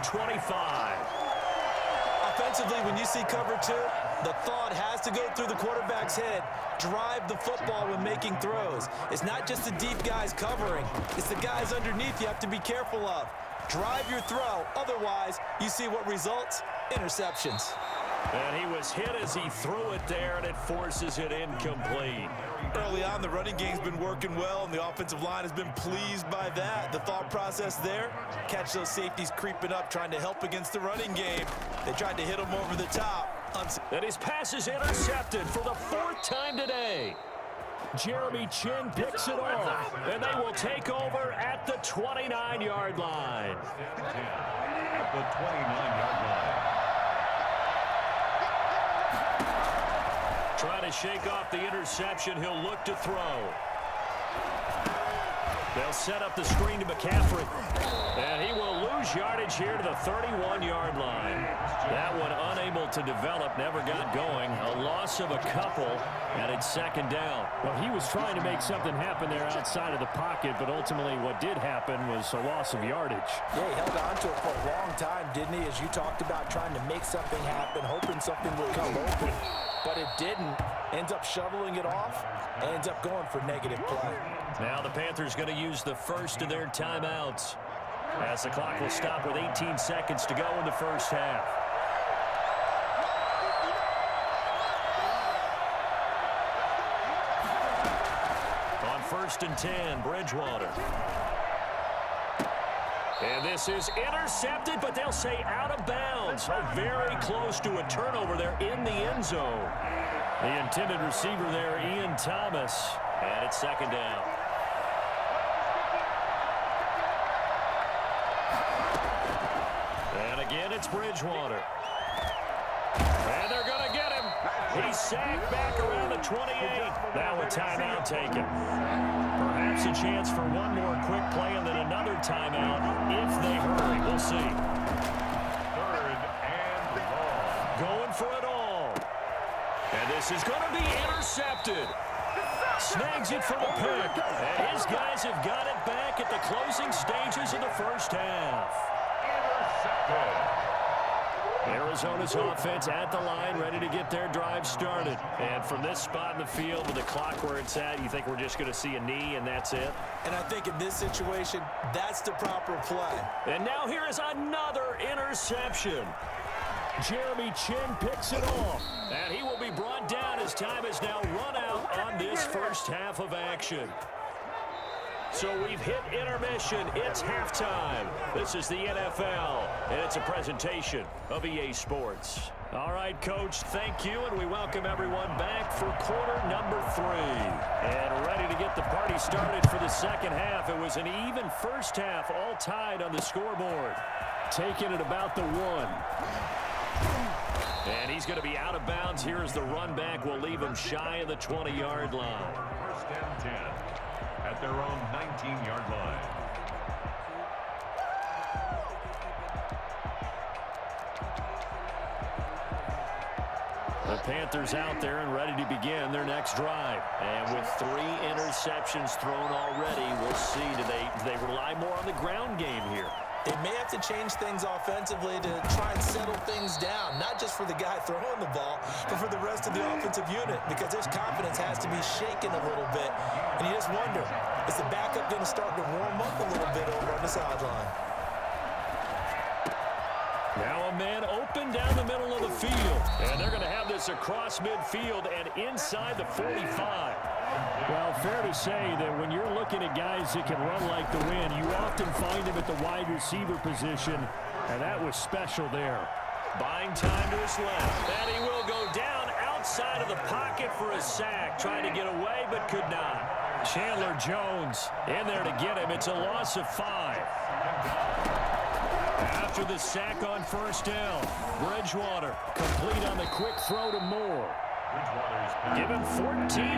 25. Offensively, when you see cover two, the thought has to go through the quarterback's head. Drive the football when making throws. It's not just the deep guys covering. It's the guys underneath you have to be careful of. Drive your throw. Otherwise, you see what results? Interceptions. And he was hit as he threw it there, and it forces it incomplete. Early on, the running game's been working well, and the offensive line has been pleased by that. The thought process there, catch those safeties creeping up, trying to help against the running game. They tried to hit him over the top. And his pass is intercepted for the fourth time today. Jeremy Chin picks it off, and they will take over at the 29-yard line. At the 29-yard line. Trying to shake off the interception. He'll look to throw. They'll set up the screen to McCaffrey. And he will lose yardage here to the 31-yard line. That one unable to develop, never got going. A loss of a couple, and it's second down. Well, he was trying to make something happen there outside of the pocket, but ultimately what did happen was a loss of yardage. Yeah, he held on to it for a long time, didn't he? As you talked about, trying to make something happen, hoping something would come open. But it didn't. Ends up shoveling it off, ends up going for negative play. Now the Panthers going to use the first of their timeouts, as the clock will stop with 18 seconds to go in the first half. On 1st and 10, Bridgewater. And this is intercepted, but they'll say out of bounds. Oh, very close to a turnover there in the end zone. The intended receiver there, Ian Thomas, and it's second down. And again, it's Bridgewater. And they're going to get him. He's sacked back around the 28. Now a timeout taken. Perhaps a chance for one more quick play and then another timeout if they hurry. We'll see. 3rd and long. Going for it all. And this is going to be intercepted. Snags it for the pick. And his guys have got it back at the closing stages of the first half. Arizona's offense at the line, ready to get their drive started. And from this spot in the field with the clock where it's at, you think we're just going to see a knee and that's it? And I think in this situation, that's the proper play. And now here is another interception. Jeremy Chin picks it off. And he will be brought down as time is now run out on this first half of action. So we've hit intermission. It's halftime. This is the NFL, and it's a presentation of EA Sports. All right, Coach, thank you, and we welcome everyone back for quarter number 3. And ready to get the party started for the second half. It was an even first half, all tied on the scoreboard. Taking it about the 1. And he's going to be out of bounds here as the run back will leave him shy of the 20-yard line. 1st and 10. At their own 19-yard line. The Panthers out there and ready to begin their next drive. And with 3 interceptions thrown already, we'll see, do they rely more on the ground game here? They may have to change things offensively to try and settle things down, not just for the guy throwing the ball, but for the rest of the offensive unit, because his confidence has to be shaken a little bit. And you just wonder, is the backup going to start to warm up a little bit over on the sideline? Now a man open down the middle of the field. And they're going to have this across midfield and inside the 45. Well, fair to say that when you're looking at guys that can run like the wind, you often find them at the wide receiver position, and that was special there. Buying time to his left. And he will go down outside of the pocket for a sack. Trying to get away, but could not. Chandler Jones in there to get him. It's a loss of 5. After the sack on first down, Bridgewater complete on the quick throw to Moore. Give him 14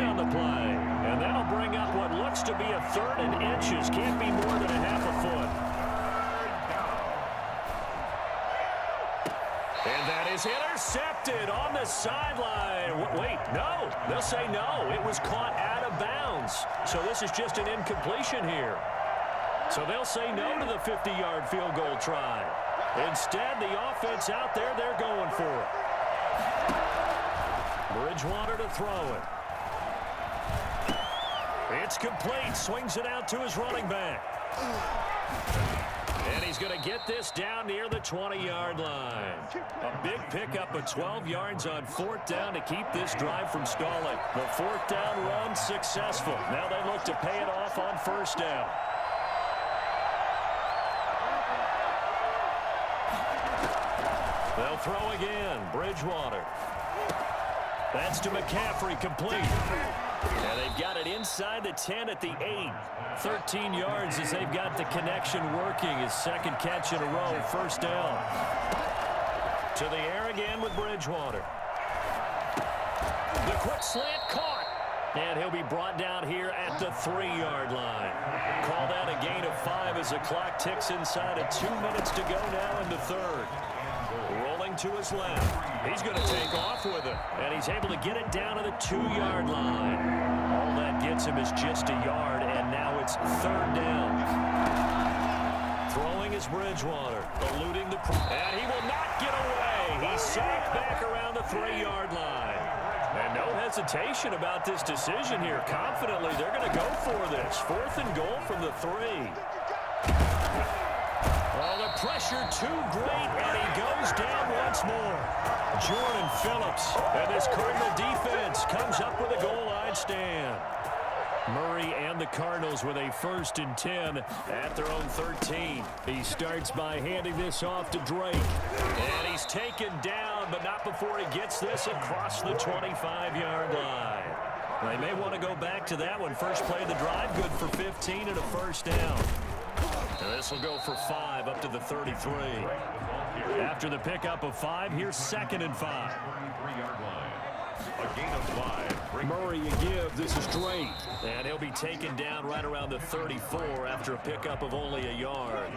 on the play. And that'll bring up what looks to be a 3rd and inches. Can't be more than a half a foot. And that is intercepted on the sideline. Wait, no. They'll say no. It was caught out of bounds. So this is just an incompletion here. So they'll say no to the 50-yard field goal try. Instead, the offense out there, they're going for it. Bridgewater to throw it. It's complete. Swings it out to his running back. And he's going to get this down near the 20-yard line. A big pickup of 12 yards on fourth down to keep this drive from stalling. The fourth down run successful. Now they look to pay it off on first down. They'll throw again. Bridgewater. That's to McCaffrey, complete. And they've got it inside the 10 at the 8. 13 yards as they've got the connection working. His second catch in a row, first down. To the air again with Bridgewater. The quick slant caught. And he'll be brought down here at the 3-yard line. Call that a gain of 5 as the clock ticks inside of 2 minutes to go now in the third. Rolling to his left. He's going to take off with it. And he's able to get it down to the 2-yard line. All that gets him is just a yard, and now it's third down. Throwing is Bridgewater. Eluding the... And he will not get away. He's sacked back around the 3-yard line. And no hesitation about this decision here. Confidently, they're going to go for this. 4th and goal from the 3. Oh, the pressure too great, and he goes down once more. Jordan Phillips, and this Cardinal defense comes up with a goal line stand. Murray and the Cardinals with a 1st and 10 at their own 13. He starts by handing this off to Drake. And he's taken down, but not before he gets this across the 25-yard line. They may want to go back to that one. First play of the drive, good for 15 and a first down. And this will go for 5 up to the 33. After the pickup of 5, here's 2nd and 5. 33-yard line. A gain of 5. Murray a give. This is Drake. And he'll be taken down right around the 34 after a pickup of only a yard.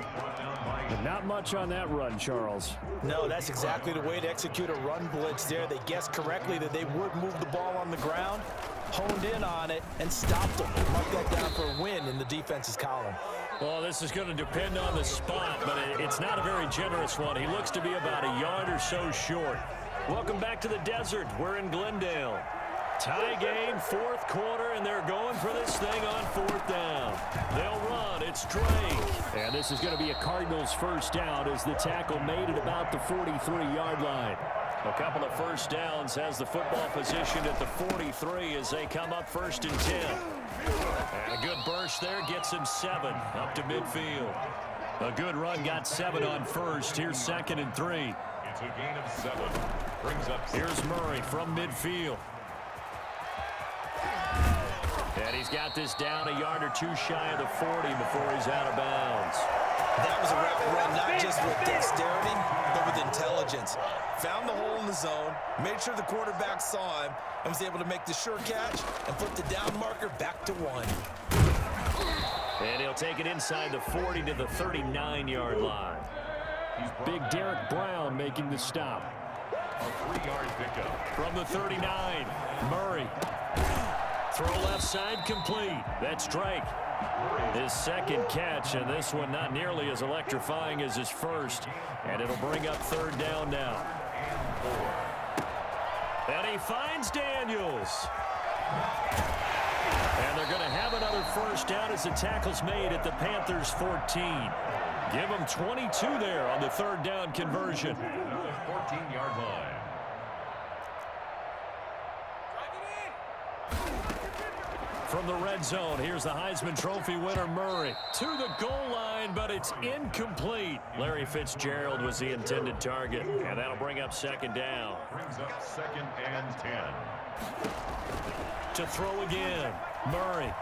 Not much on that run, Charles. No, that's exactly the way to execute a run blitz there. They guessed correctly that they would move the ball on the ground, honed in on it, and stopped them. Mark that down for a win in the defense's column. Well, this is going to depend on the spot, but it's not a very generous one. He looks to be about a yard or so short. Welcome back to the desert. We're in Glendale. Tie game, 4th quarter, and they're going for this thing on 4th down. They'll run. It's Drake. And this is going to be a Cardinals first down as the tackle made at about the 43-yard line. A couple of first downs has the football positioned at the 43 as they come up 1st and 10. And a good burst there gets him 7 up to midfield. A good run got 7 on first. Here's 2nd and 3. It's a gain of 7. Brings up... Here's Murray from midfield. And he's got this down a yard or 2 shy of the 40 before he's out of bounds. That was a route run, not just with dexterity, but with intelligence. Found the hole in the zone, made sure the quarterback saw him, and was able to make the sure catch and flip the down marker back to 1. And he'll take it inside the 40 to the 39-yard line. Big Derek Brown making the stop. A 3-yard pickup. From the 39, Murray. Throw left side complete. That's Drake. His 2nd catch, and this one not nearly as electrifying as his first. And it'll bring up 3rd down now. And he finds Daniels. And they're going to have another first down as the tackle's made at the Panthers' 14. Give them 22 there on the 3rd down conversion. 14-yard line. From the red zone, here's the Heisman Trophy winner, Murray. To the goal line, but it's incomplete. Larry Fitzgerald was the intended target, and that'll bring up 2nd down. Brings up 2nd and 10. To throw again, Murray.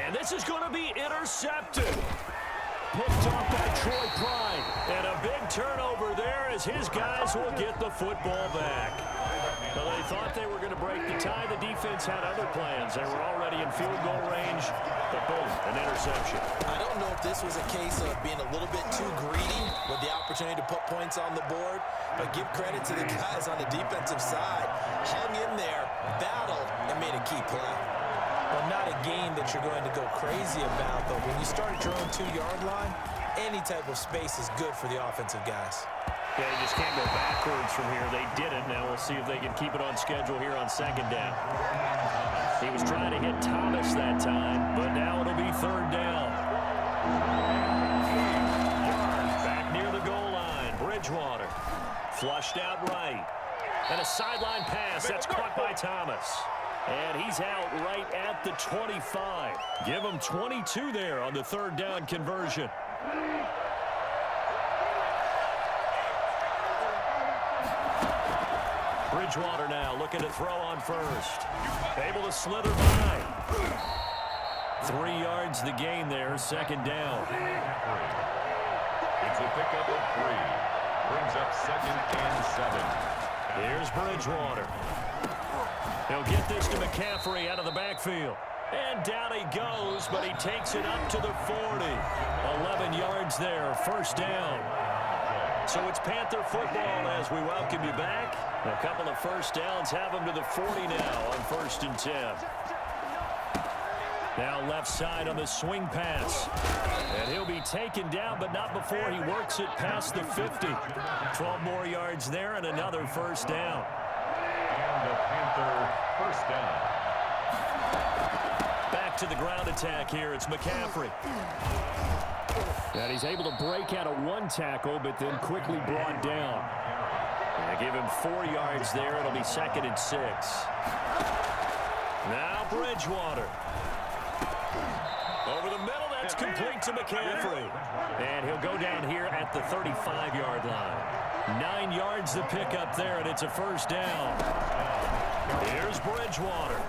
And this is going to be intercepted. Picked off by Troy Pride. And a big turnover there as his guys will get the football back. Well, they thought they were going to break the tie. The defense had other plans. They were already in field goal range, but boom, an interception. I don't know if this was a case of being a little bit too greedy with the opportunity to put points on the board, but give credit to the guys on the defensive side. Hung in there, battled, and made a key play. Well, not a game that you're going to go crazy about, but when you start at your own 2-yard line, any type of space is good for the offensive guys. Yeah, they just can't go backwards from here. They didn't. Now we'll see if they can keep it on schedule here on second down. He was trying to hit Thomas that time, but now it'll be third down. Back near the goal line, Bridgewater. Flushed out right. And a sideline pass. That's caught by Thomas. And he's out right at the 25. Give him 22 there on the third down conversion. Bridgewater now looking to throw on first. Able to slither by. 3 yards the gain there, second down. It's a pickup of 3. Brings up 2nd and 7. Here's Bridgewater. He'll get this to McCaffrey out of the backfield. And down he goes, but he takes it up to the 40. 11 yards there, first down. So it's Panther football as we welcome you back. A couple of first downs have him to the 40 now on 1st and 10. Now left side on the swing pass. And he'll be taken down, but not before he works it past the 50. 12 more yards there and another first down. And a Panther first down. Back to the ground attack here. It's McCaffrey. And he's able to break out of 1 tackle, but then quickly brought down. They give him 4 yards there. It'll be 2nd and 6. Now Bridgewater. Over the middle, that's complete to McCaffrey. And he'll go down here at the 35-yard line. 9 yards to pick up there, and it's a first down. Here's Bridgewater.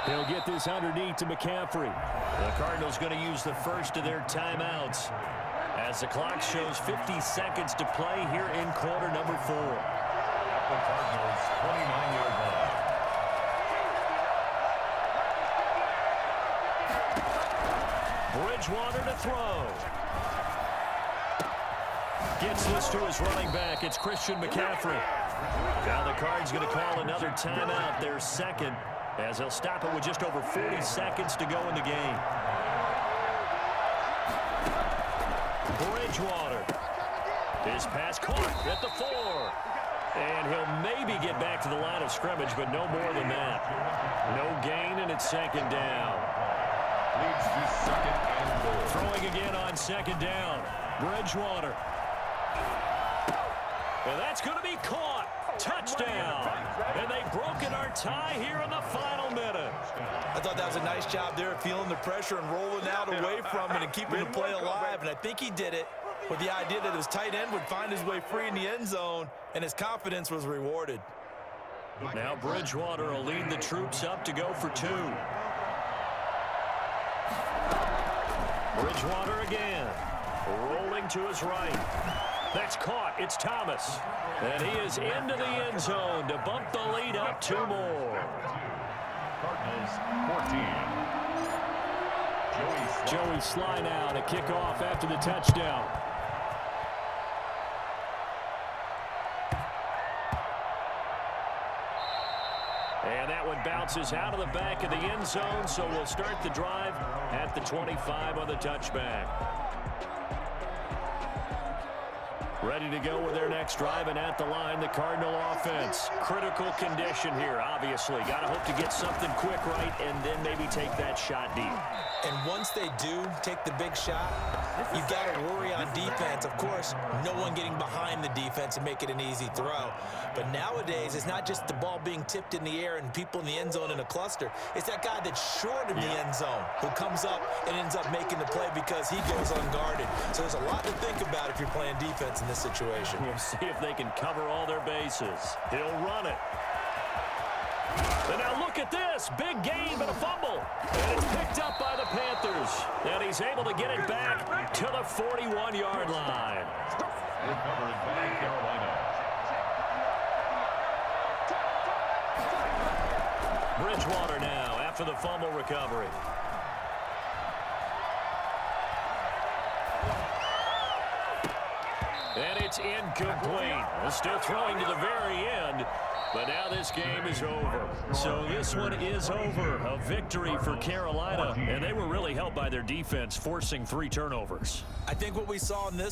He'll get this underneath to McCaffrey. The Cardinals going to use the first of their timeouts as the clock shows 50 seconds to play here in quarter number 4. The Cardinals' 29-yard line. Bridgewater to throw. Gets this to his running back. It's Christian McCaffrey. Now the Cards going to call another timeout, their second, as they'll stop it with just over 40 seconds to go in the game. Bridgewater. His pass caught at the 4. And he'll maybe get back to the line of scrimmage, but no more than that. No gain, and it's second down. Leads to 2nd and goal. Throwing again on second down. Bridgewater. And that's going to be caught. Touchdown. And they've broken our tie here in the final minute. I thought that was a nice job there, feeling the pressure and rolling out away from it and keeping the play alive. And I think he did it with the idea that his tight end would find his way free in the end zone, and his confidence was rewarded. Now Bridgewater will lead the troops up to go for 2. Bridgewater again. Rolling to his right. That's caught. It's Thomas. And he is into the end zone to bump the lead up 2 more. Cardinals 14. Joey Sly now to kick off after the touchdown. And that one bounces out of the back of the end zone, so we'll start the drive at the 25 on the touchback. Ready to go with their next drive, and at the line, the Cardinal offense. Critical condition here, obviously. Got to hope to get something quick right and then maybe take that shot deep. And once they do take the big shot, you've got to worry on defense. Of course, no one getting behind the defense and make it an easy throw. But nowadays, it's not just the ball being tipped in the air and people in the end zone in a cluster. It's that guy that's short of the end zone who comes up and ends up making the play because he goes unguarded. So there's a lot to think about if you're playing defense in this situation. We'll see if they can cover all their bases. He'll run it. And now look at this. Big gain, but a fumble. And it's picked up by the Panthers. And he's able to get it back to the 41-yard line. Recovered by Carolina. Bridgewater now after the fumble recovery. And it's It's incomplete. Still throwing to the very end. But now this game is over. So this one is over. A victory for Carolina. And they were really helped by their defense, forcing 3 turnovers. I think what we saw in this